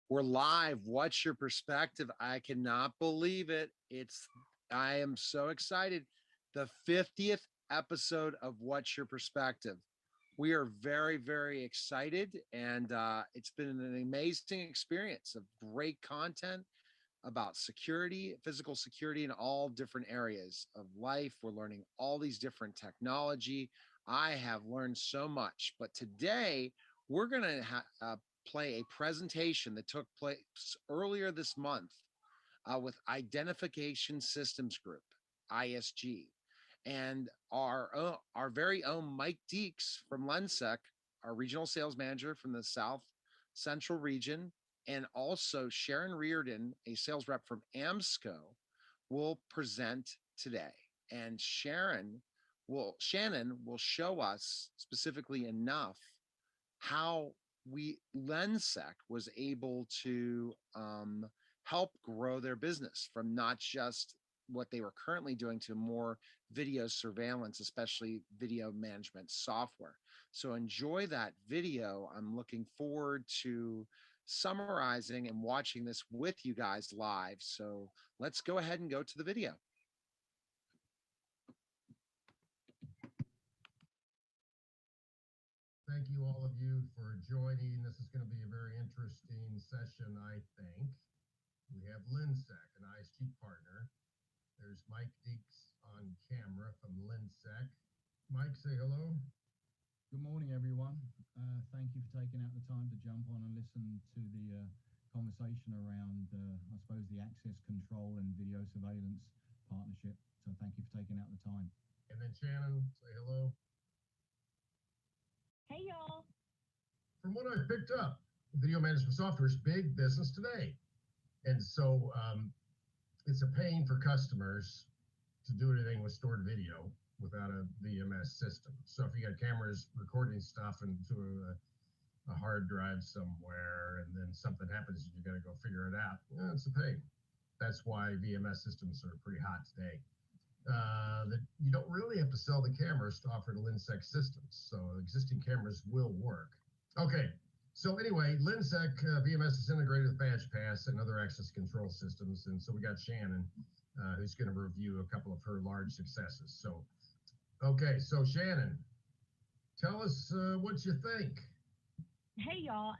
We're live. What's your perspective? I cannot believe it. I am so excited. The 50th episode of What's Your Perspective. We are very, very excited, and it's been an amazing experience of great content about security, physical security in all different areas of life. We're learning all these different technology. I have learned so much, but today we're going to play a presentation that took place earlier this month with Identification Systems Group, ISG, and our very own Mike Deeks from Lensec, our regional sales manager from the South Central region, and also Sharon Reardon, a sales rep from AMSCO, will present today. And Shannon will show us specifically enough how Lensec was able to help grow their business from not just what they were currently doing to more video surveillance, especially video management software. So enjoy that video. I'm looking forward to summarizing and watching this with you guys live. So let's go ahead and go to the video. Thank you, all of you, for joining. This is going to be a very interesting session, I think. We have Lensec, an ISG partner. There's Mike Deeks on camera from Lensec. Mike, say hello. Good morning, everyone. Thank you for taking out the time to jump on and listen to the conversation around, I suppose, the access control and video surveillance partnership. So thank you for taking out the time. And then Shannon, say hello. Hey, y'all. From what I've picked up, video management software is big business today. And so it's a pain for customers to do anything with stored video without a VMS system. So if you got cameras recording stuff into a hard drive somewhere and then something happens and you got to go figure it out, it's a pain. That's why VMS systems are pretty hot today. That you don't really have to sell the cameras to offer the Lensec systems. So existing cameras will work. Okay, so anyway, Lensec VMS is integrated with BadgePass and other access control systems. And so we got Shannon, who's going to review a couple of her large successes. So, okay, so Shannon, tell us what you think. Hey, y'all.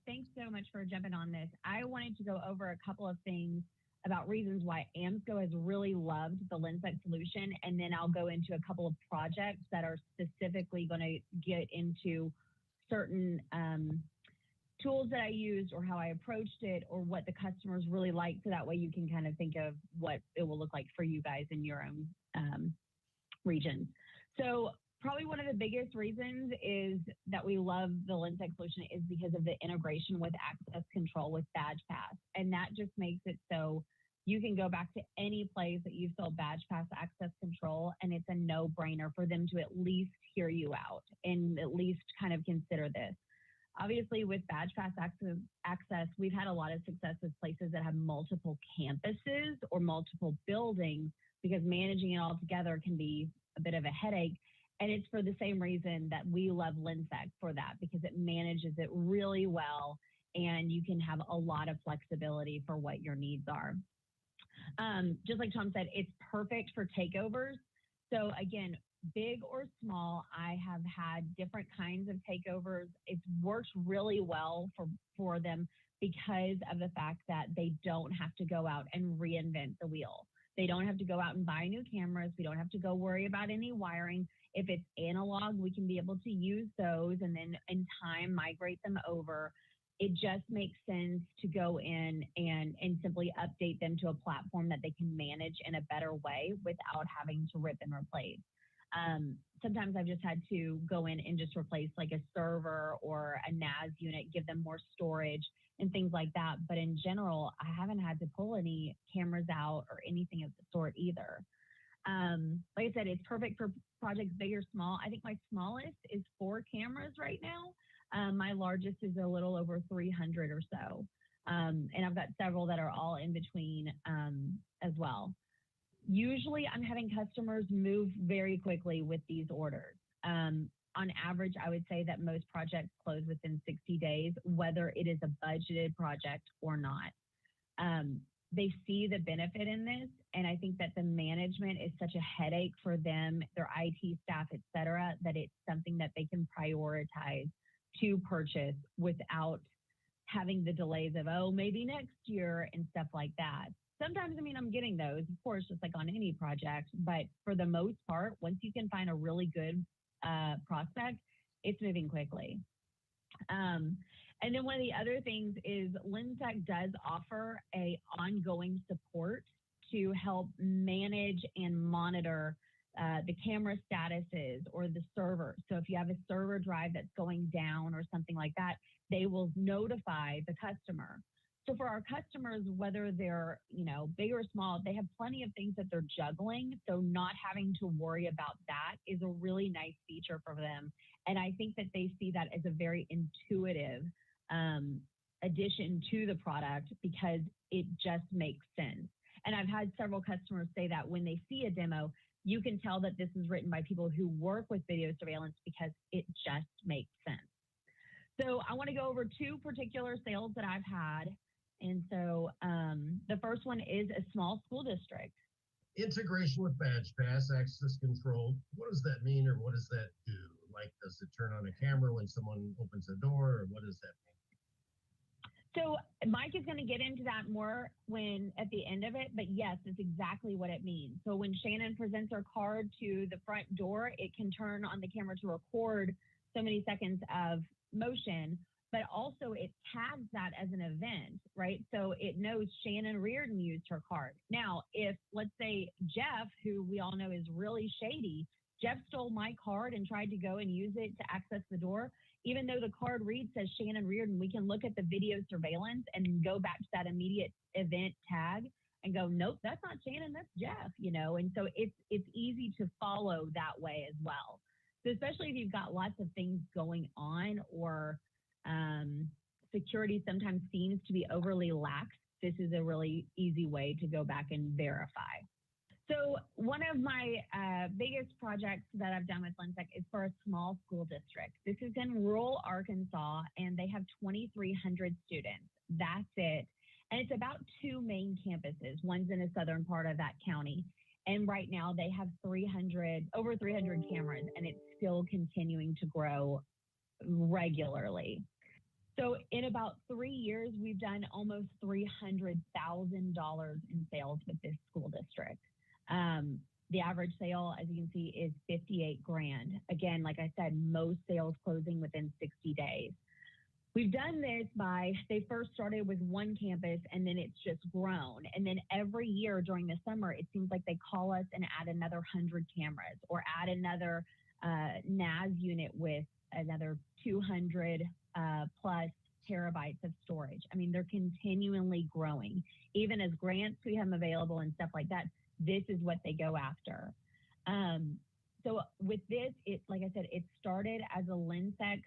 Thanks so much for jumping on this. I wanted to go over a couple of things about reasons why AMSCO has really loved the Lensec solution, and then I'll go into a couple of projects that are specifically going to get into certain tools that I used or how I approached it or what the customers really like, so that way you can kind of think of what it will look like for you guys in your own regions. So probably one of the biggest reasons is that we love the Lensec solution is because of the integration with access control with BadgePass. And that just makes it so you can go back to any place that you've sold BadgePass access control, and it's a no-brainer for them to at least hear you out and at least kind of consider this. Obviously, with BadgePass access, we've had a lot of success with places that have multiple campuses or multiple buildings, because managing it all together can be a bit of a headache. And it's for the same reason that we love Lensec for that, because it manages it really well and you can have a lot of flexibility for what your needs are. Just like Tom said, it's perfect for takeovers. So again, big or small, I have had different kinds of takeovers. It's worked really well for them because of the fact that they don't have to go out and reinvent the wheel. They don't have to go out and buy new cameras. We don't have to go worry about any wiring. If it's analog, we can be able to use those and then in time migrate them over. It just makes sense to go in and simply update them to a platform that they can manage in a better way without having to rip and replace. Sometimes I've just had to go in and just replace like a server or a NAS unit, give them more storage and things like that. But in general, I haven't had to pull any cameras out or anything of the sort either. Like I said, it's perfect for projects big or small. I think my smallest is 4 cameras right now. My largest is a little over 300 or so. And I've got several that are all in between as well. Usually I'm having customers move very quickly with these orders. on average, I would say that most projects close within 60 days, whether it is a budgeted project or not. They see the benefit in this, and I think that the management is such a headache for them, their IT staff, et cetera, that it's something that they can prioritize to purchase without having the delays of, oh, maybe next year and stuff like that. Sometimes, I mean, I'm getting those, of course, just like on any project, but for the most part, once you can find a really good prospect, it's moving quickly. And then one of the other things is Lensac does offer a ongoing support to help manage and monitor the camera statuses or the server. So if you have a server drive that's going down or something like that, they will notify the customer. So for our customers, whether they're, big or small, they have plenty of things that they're juggling. So not having to worry about that is a really nice feature for them. And I think that they see that as a very intuitive addition to the product because it just makes sense. And I've had several customers say that when they see a demo, you can tell that this is written by people who work with video surveillance because it just makes sense. So I want to go over two particular sales that I've had. And so the first one is a small school district. Integration with BadgePass, access control. What does that mean, or what does that do? Like, does it turn on a camera when someone opens a door, or what does that mean? So Mike is going to get into that more at the end of it, but yes, it's exactly what it means. So when Shannon presents her card to the front door, it can turn on the camera to record so many seconds of motion, but also it tags that as an event, right? So it knows Shannon Reardon used her card. Now, if let's say Jeff, who we all know is really shady, Jeff stole my card and tried to go and use it to access the door, even though the card reads says Shannon Reardon, we can look at the video surveillance and go back to that immediate event tag and go, nope, that's not Shannon, that's Jeff, and so it's easy to follow that way as well. So especially if you've got lots of things going on or security sometimes seems to be overly lax, this is a really easy way to go back and verify. So one of my biggest projects that I've done with Lensac is for a small school district. This is in rural Arkansas, and they have 2,300 students. That's it. And it's about two main campuses. One's in the southern part of that county. And right now they have over 300 cameras, and it's still continuing to grow regularly. So in about 3 years, we've done almost $300,000 in sales with this school district. The average sale, as you can see, is $58,000. Again, like I said, most sales closing within 60 days. We've done this they first started with one campus and then it's just grown. And then every year during the summer, it seems like they call us and add another 100 cameras or add another NAS unit with another 200 plus terabytes of storage. I mean, they're continually growing. Even as grants we have available and stuff like that, this is what they go after. So with this, like I said, it started as a Lensac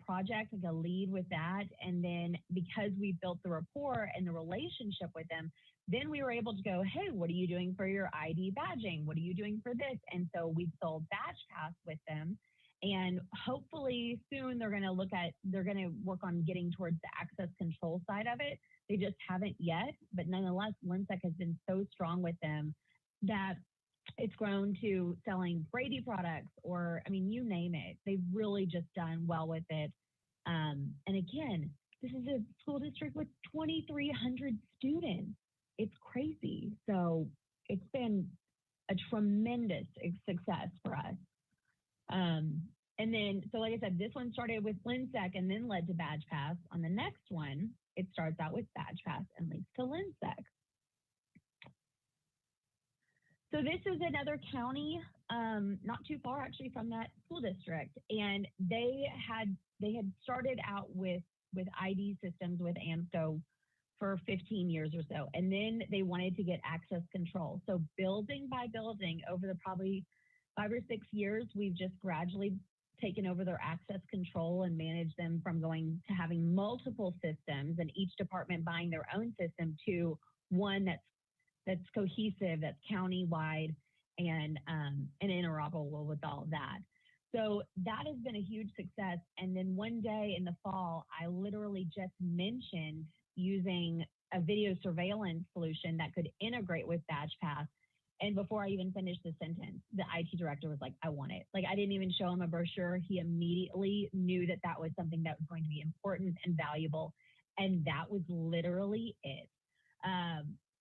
project, like a lead with that. And then because we built the rapport and the relationship with them, then we were able to go, hey, what are you doing for your ID badging? What are you doing for this? And so we sold BadgePass with them. And hopefully soon they're going to work on getting towards the access control side of it. They just haven't yet, but nonetheless, Lensac has been so strong with them that it's grown to selling Brady products or, I mean, you name it. They've really just done well with it. And again, this is a school district with 2,300 students. It's crazy. So it's been a tremendous success for us. And then, so like I said, this one started with Lensac and then led to BadgePass. On the next one, it starts out with BadgePass and leads to Lensac. So this is another county, not too far actually from that school district, and they had started out with ID systems with AMSCO for 15 years or so, and then they wanted to get access control. So building by building, over the probably 5 or 6 years, we've just gradually taken over their access control and managed them from going to having multiple systems and each department buying their own system to one that's cohesive, that's county-wide and interoperable with all of that. So that has been a huge success. And then one day in the fall, I literally just mentioned using a video surveillance solution that could integrate with BadgePass. And before I even finished the sentence, the IT director was like, I want it. Like, I didn't even show him a brochure. He immediately knew that that was something that was going to be important and valuable. And that was literally it.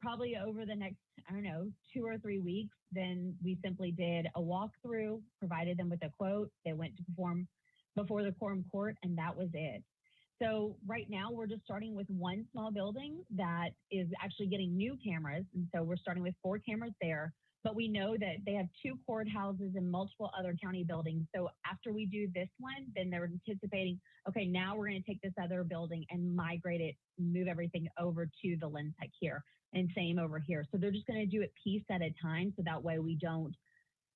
Probably over the next, I don't know, 2 or 3 weeks, then we simply did a walkthrough, provided them with a quote. They went to perform before the quorum court, and that was it. So right now we're just starting with one small building that is actually getting new cameras. And so we're starting with 4 cameras there, but we know that they have 2 courthouses and multiple other county buildings. So after we do this one, then they're anticipating, okay, now we're going to take this other building and migrate it, move everything over to the LensTech here, and same over here. So they're just going to do it piece at a time. So that way we don't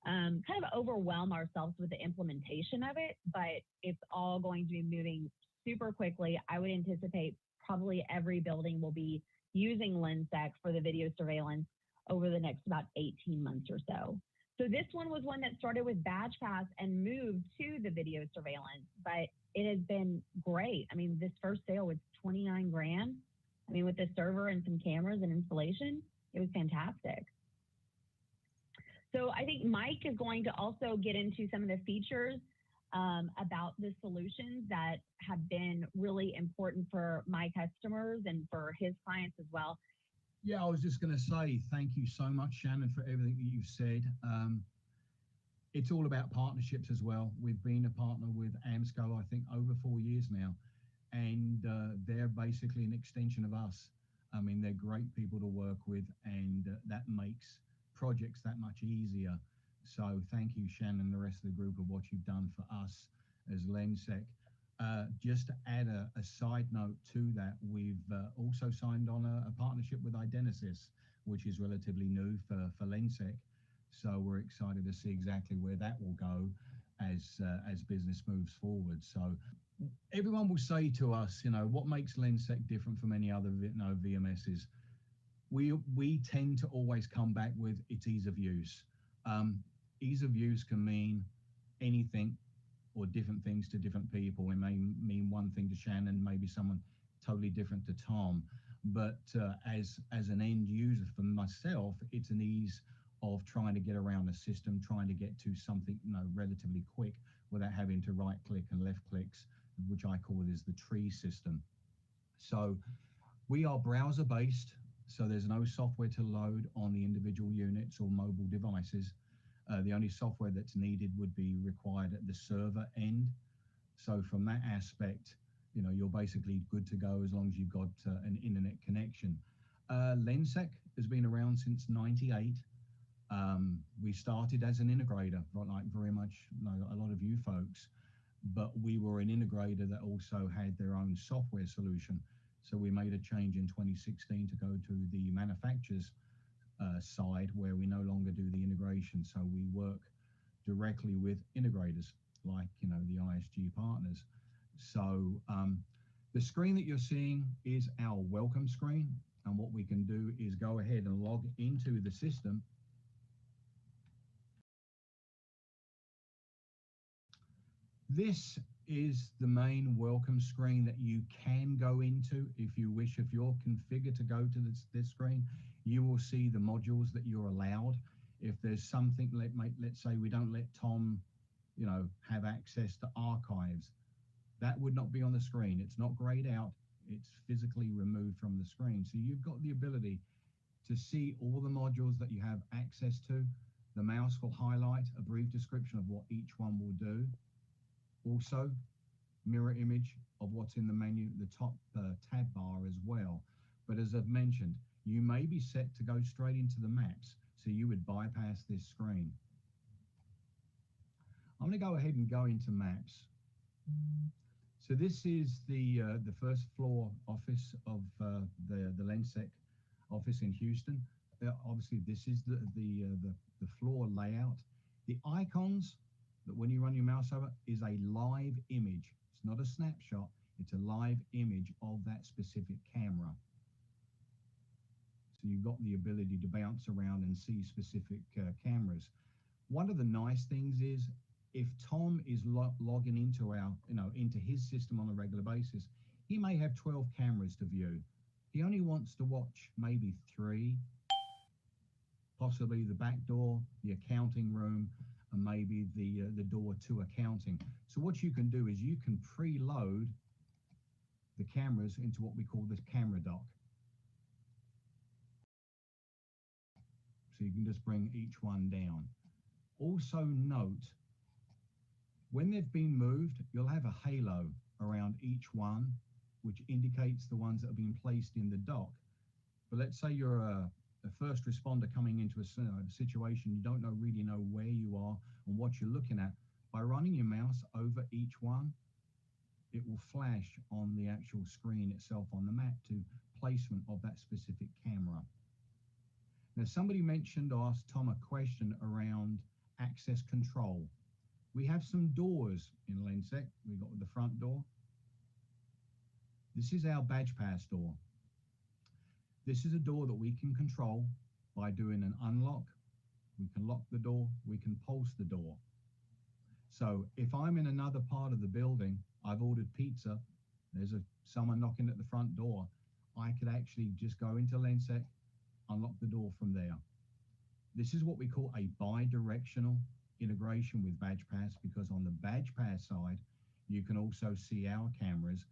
kind of overwhelm ourselves with the implementation of it, but it's all going to be moving super quickly. I would anticipate probably every building will be using LensTech for the video surveillance over the next about 18 months or so. So this one was one that started with BadgePass and moved to the video surveillance, but it has been great. I mean, this first sale was 29 grand. I mean, with the server and some cameras and installation, it was fantastic. So I think Mike is going to also get into some of the features about the solutions that have been really important for my customers and for his clients as well. Yeah, I was just going to say thank you so much, Shannon, for everything that you've said. It's all about partnerships as well. We've been a partner with AMSCO, I think, over 4 years now, and they're basically an extension of us. I mean, they're great people to work with, and that makes projects that much easier. So thank you, Shannon, and the rest of the group, of what you've done for us as LensTech. Just to add a side note to that, we've also signed on a partnership with Identisys, which is relatively new for LensTech. So we're excited to see exactly where that will go as business moves forward. So everyone will say to us, you know, what makes LensTech different from any other VMSs? We tend to always come back with its ease of use. Ease of use can mean anything or different things to different people. It may mean one thing to Shannon, maybe someone totally different to Tom. But as an end user for myself, it's an ease of trying to get around a system, trying to get to something, you know, relatively quick without having to right click and left clicks, which I call it is the tree system. So we are browser based, so there's no software to load on the individual units or mobile devices. The only software that's needed would be required at the server end. So from that aspect, you know, you're basically good to go as long as you've got an internet connection. LensTech has been around since '98. We started as an integrator, like very much, you know, a lot of you folks, but we were an integrator that also had their own software solution. So we made a change in 2016 to go to the manufacturer's side, where we no longer do the integration. So we work directly with integrators like, you know, the ISG partners. So the screen that you're seeing is our welcome screen. And what we can do is go ahead and log into the system. This is the main welcome screen that you can go into if you wish. If you're configured to go to this screen, you will see the modules that you're allowed. If there's something, let's say we don't let Tom, you know, have access to archives, that would not be on the screen. It's not grayed out. It's physically removed from the screen. So you've got the ability to see all the modules that you have access to. The mouse will highlight a brief description of what each one will do. Also, mirror image of what's in the menu, the top tab bar as well. But as I've mentioned, you may be set to go straight into the maps, so you would bypass this screen. I'm going to go ahead and go into maps. So this is the first floor office of the LensTech office in Houston. Obviously, this is the floor layout. The icons that when you run your mouse over is a live image. It's not a snapshot, it's a live image of that specific camera. So you've got the ability to bounce around and see specific cameras. One of the nice things is if Tom is logging into into his system on a regular basis, he may have 12 cameras to view. He only wants to watch maybe 3, possibly the back door, the accounting room, and maybe the door to accounting. So what you can do is you can preload the cameras into what we call the camera dock. So you can just bring each one down. Also note, when they've been moved, you'll have a halo around each one, which indicates the ones that have been placed in the dock. But let's say you're a first responder coming into a situation, you don't really know where you are and what you're looking at. By running your mouse over each one, it will flash on the actual screen itself on the map to placement of that specific camera. Now, somebody asked Tom a question around access control. We have some doors in Lensec. We've got the front door. This is our badge pass door. This is a door that we can control by doing an unlock. We can lock the door, we can pulse the door. So if I'm in another part of the building, I've ordered pizza, there's someone knocking at the front door, I could actually just go into Lensec, unlock the door from there. This is what we call a bi-directional integration with Badge Pass, because on the Badge Pass side, you can also see our cameras,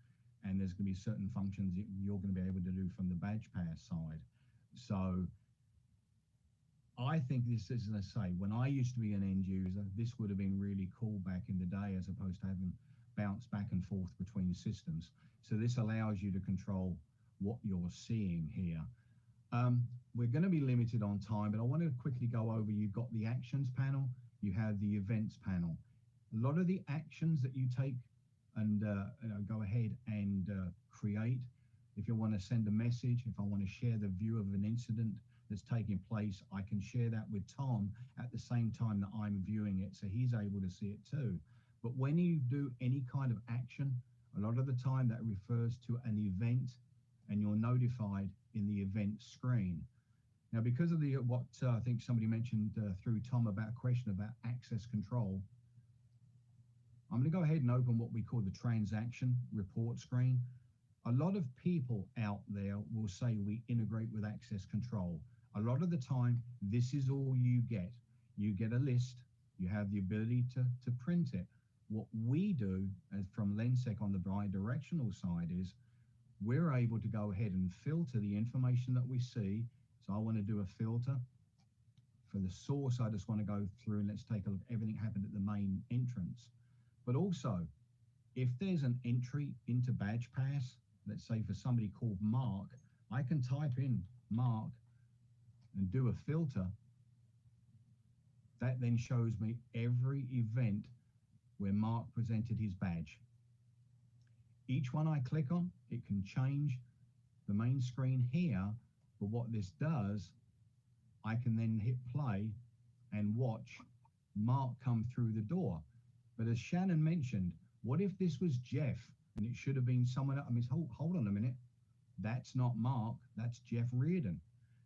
and there's going to be certain functions that you're going to be able to do from the Badge Pass side. So I think this is, as I say, when I used to be an end user, this would have been really cool back in the day, as opposed to having bounce back and forth between systems. So this allows you to control what you're seeing here. We're going to be limited on time, but I want to quickly go over, you've got the actions panel, you have the events panel. A lot of the actions that you take and go ahead and create, if you want to send a message, if I want to share the view of an incident that's taking place, I can share that with Tom at the same time that I'm viewing it, so he's able to see it too. But when you do any kind of action, a lot of the time that refers to an event, and you're notified in the event screen. Now, because of what I think somebody mentioned through Tom about a question about access control, I'm going to go ahead and open what we call the transaction report screen. A lot of people out there will say we integrate with access control. A lot of the time, this is all you get. You get a list, you have the ability to print it. What we do as from Lensec on the bi-directional side is we're able to go ahead and filter the information that we see. So I want to do a filter. For the source, I just want to go through and let's take a look. Everything happened at the main entrance. But also, if there's an entry into Badge Pass, let's say for somebody called Mark, I can type in Mark and do a filter. That then shows me every event where Mark presented his badge. Each one I click on, it can change the main screen here, but what this does, I can then hit play and watch Mark come through the door. But as Shannon mentioned, what if this was Jeff and it should have been someone else? I mean, hold on a minute. That's not Mark, that's Jeff Reardon.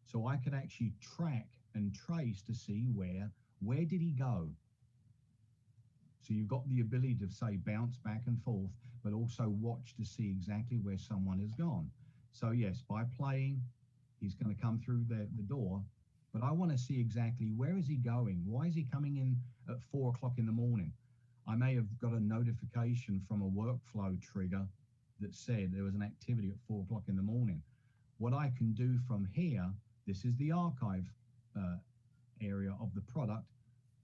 So I could actually track and trace to see where did he go? So you've got the ability to say bounce back and forth, but also watch to see exactly where someone has gone. So yes, by playing, he's going to come through the door, but I want to see exactly where is he going? Why is he coming in at 4 o'clock in the morning? I may have got a notification from a workflow trigger that said there was an activity at 4 o'clock in the morning. What I can do from here, this is the archive area of the product.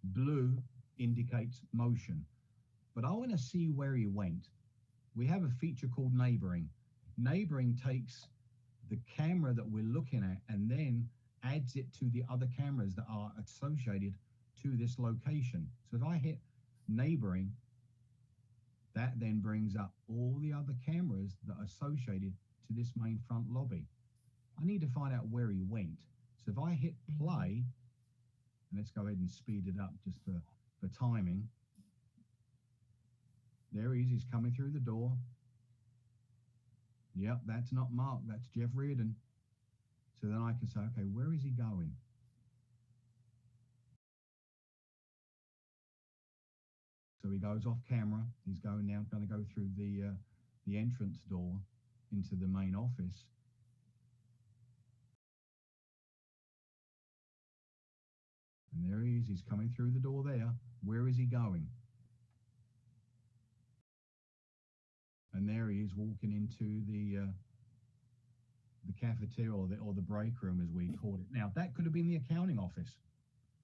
Blue indicates motion, but I want to see where he went. We have a feature called neighboring. Neighboring takes the camera that we're looking at and then adds it to the other cameras that are associated to this location. So if I hit neighboring, that then brings up all the other cameras that are associated to this main front lobby. I need to find out where he went. So if I hit play, and let's go ahead and speed it up just for timing. There he is, he's coming through the door. Yep, that's not Mark, that's Jeff Reardon. So then I can say, okay, where is he going? So he goes off camera. He's going to go through the entrance door into the main office. And there he is. He's coming through the door there. Where is he going? And there he is walking into the cafeteria or the break room, as we call it. Now, that could have been the accounting office.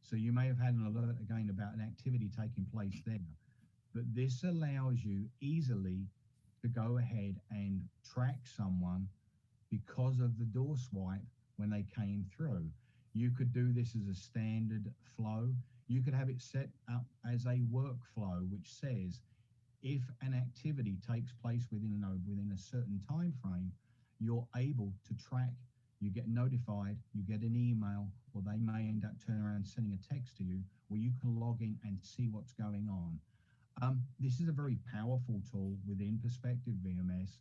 So you may have had an alert again about an activity taking place there. But this allows you easily to go ahead and track someone because of the door swipe when they came through. You could do this as a standard flow. You could have it set up as a workflow, which says if an activity takes place within a certain time frame, you're able to track. You get notified, you get an email, or they may end up turning around sending a text to you where you can log in and see what's going on. This is a very powerful tool within Perspective VMS.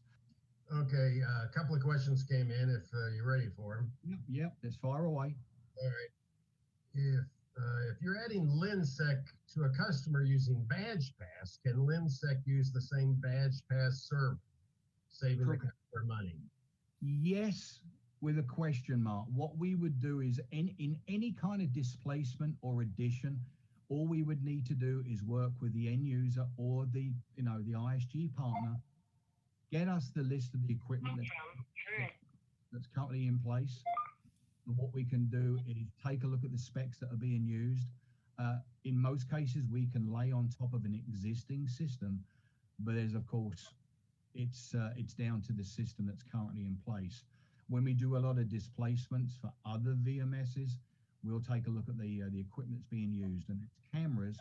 Okay, a couple of questions came in if you're ready for them. Yep, that's far away. All right. If you're adding LINSEC to a customer using BadgePass, can LINSEC use the same BadgePass server, saving the customer money? Yes, with a question mark. What we would do is in any kind of displacement or addition, all we would need to do is work with the end user or the ISG partner, get us the list of the equipment that's currently in place. And what we can do is take a look at the specs that are being used. In most cases, we can lay on top of an existing system, but there's, of course, it's down to the system that's currently in place. When we do a lot of displacements for other VMSs, we'll take a look at the equipment that's being used, and it's cameras,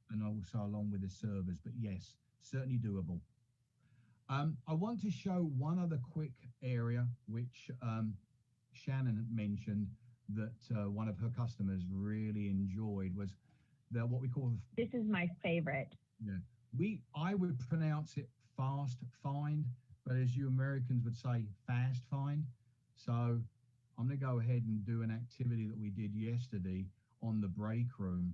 and also along with the servers. But yes, certainly doable. I want to show one other quick area which Shannon mentioned that one of her customers really enjoyed was what we call this is my favorite. Yeah, I would pronounce it fast find, but as you Americans would say, fast find. So I'm going to go ahead and do an activity that we did yesterday on the break room.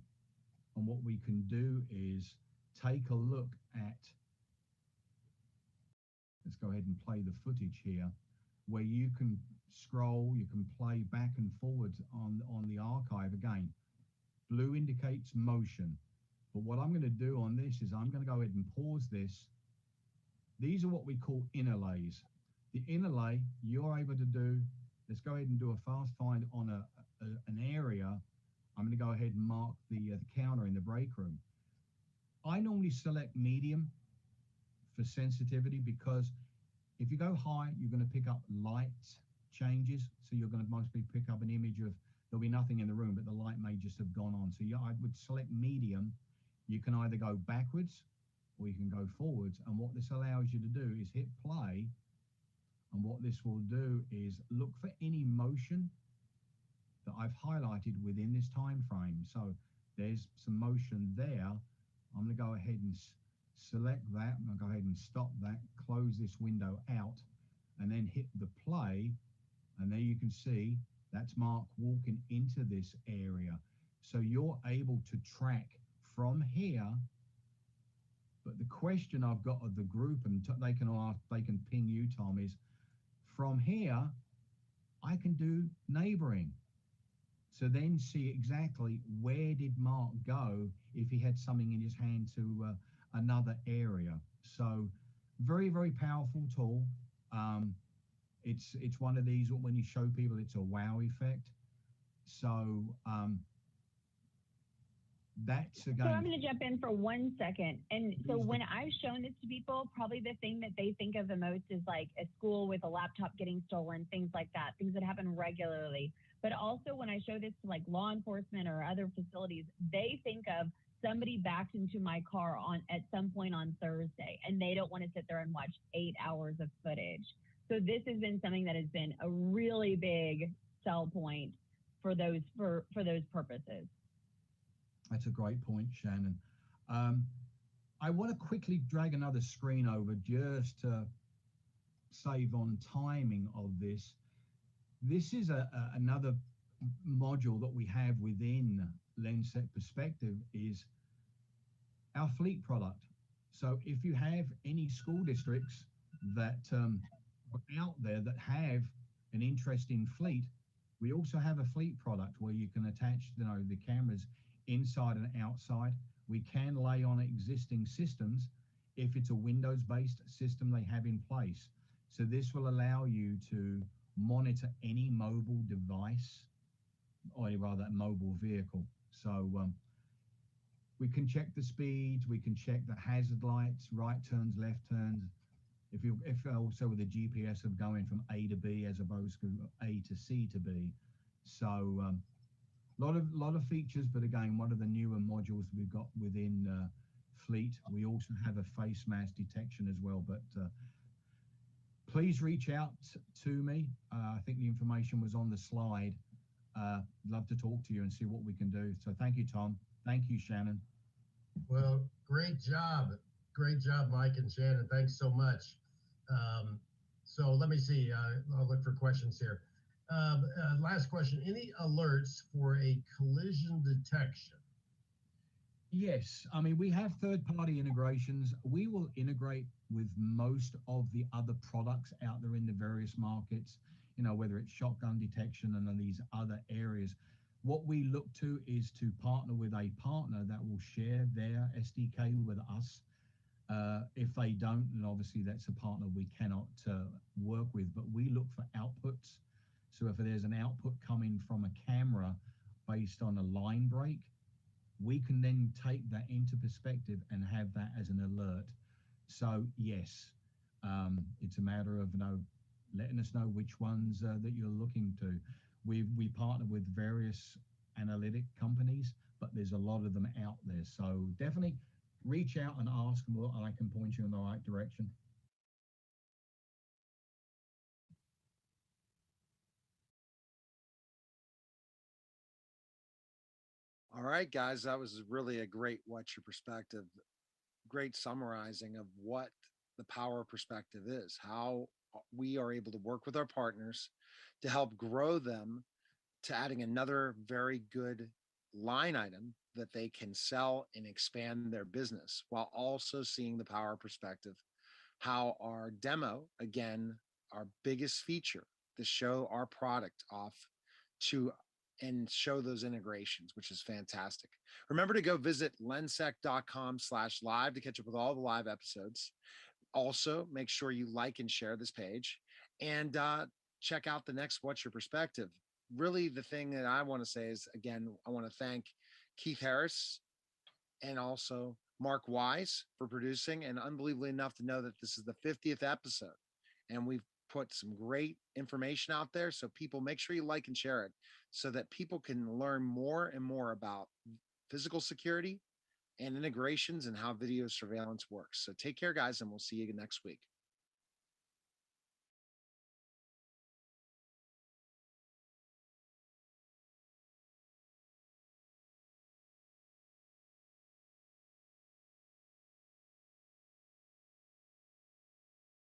And what we can do is take a look at, let's go ahead and play the footage here, where you can scroll, you can play back and forwards on the archive again. Blue indicates motion. But what I'm going to do on this is I'm going to go ahead and pause this. These are what we call interlays. The interlay you're able to do, let's go ahead and do a fast find on an area. I'm going to go ahead and mark the counter in the break room. I normally select medium for sensitivity because if you go high, you're going to pick up light changes. So you're going to mostly pick up an image of, there'll be nothing in the room, but the light may just have gone on. So I would select medium. You can either go backwards or you can go forwards. And what this allows you to do is hit play. And what this will do is look for any motion that I've highlighted within this time frame. So there's some motion there. I'm going to go ahead and select that. I'm going to go ahead and stop that, close this window out, and then hit the play. And there you can see that's Mark walking into this area. So you're able to track from here. But the question I've got of the group, and they can ping you, Tom, is from here, I can do neighboring. So then see exactly where did Mark go if he had something in his hand to another area. So very, very powerful tool. It's one of these, when you show people, it's a wow effect. So that's again. So I'm going to jump in for 1 second. And so when I've shown this to people, probably the thing that they think of the most is like a school with a laptop getting stolen, things like that, things that happen regularly. But also when I show this to like law enforcement or other facilities, they think of somebody backed into my car at some point on Thursday, and they don't want to sit there and watch 8 hours of footage. So this has been something that has been a really big sell point for those purposes. That's a great point, Shannon. I want to quickly drag another screen over just to save on timing of this. This is another module that we have within LensEC Perspective is our fleet product. So if you have any school districts that are out there that have an interest in fleet, we also have a fleet product where you can attach, the cameras inside and outside. We can lay on existing systems if it's a Windows-based system they have in place. So this will allow you to monitor any mobile device, or rather mobile vehicle. So we can check the speeds, we can check the hazard lights, right turns, left turns. If also with the GPS of going from A to B as opposed to A to C to B. So lot of features, but again, one of the newer modules we've got within Fleet. We also have a face mask detection as well. But please reach out to me. I think the information was on the slide. Love to talk to you and see what we can do. So thank you, Tom. Thank you, Shannon. Well, great job. Great job, Mike and Shannon. Thanks so much. So let me see. I'll look for questions here. Last question. Any alerts for a collision detection? Yes. I mean, we have third-party integrations. We will integrate with most of the other products out there in the various markets, whether it's shotgun detection and these other areas. What we look to is to partner with a partner that will share their SDK with us. If they don't, then obviously that's a partner we cannot work with, but we look for outputs. So if there's an output coming from a camera based on a line break, we can then take that into perspective and have that as an alert. So yes, it's a matter of letting us know which ones that you're looking to. We partner with various analytic companies, but there's a lot of them out there. So definitely reach out and ask, and I can point you in the right direction. All right, guys, that was really a great What's Your Perspective, great summarizing of what the power of perspective is, how we are able to work with our partners to help grow them to adding another very good line item that they can sell and expand their business while also seeing the power of perspective. How our demo, again, our biggest feature, to show our product off to and show those integrations, which is fantastic. Remember to go visit lensec.com/live to catch up with all the live episodes. Also, make sure you like and share this page and check out the next What's Your Perspective. Really, the thing that I want to say is, again, I want to thank Keith Harris and also Mark Wise for producing, and unbelievably enough to know that this is the 50th episode. And we've put some great information out there. So people, make sure you like and share it so that people can learn more and more about physical security and integrations and how video surveillance works. So take care, guys, and we'll see you next week.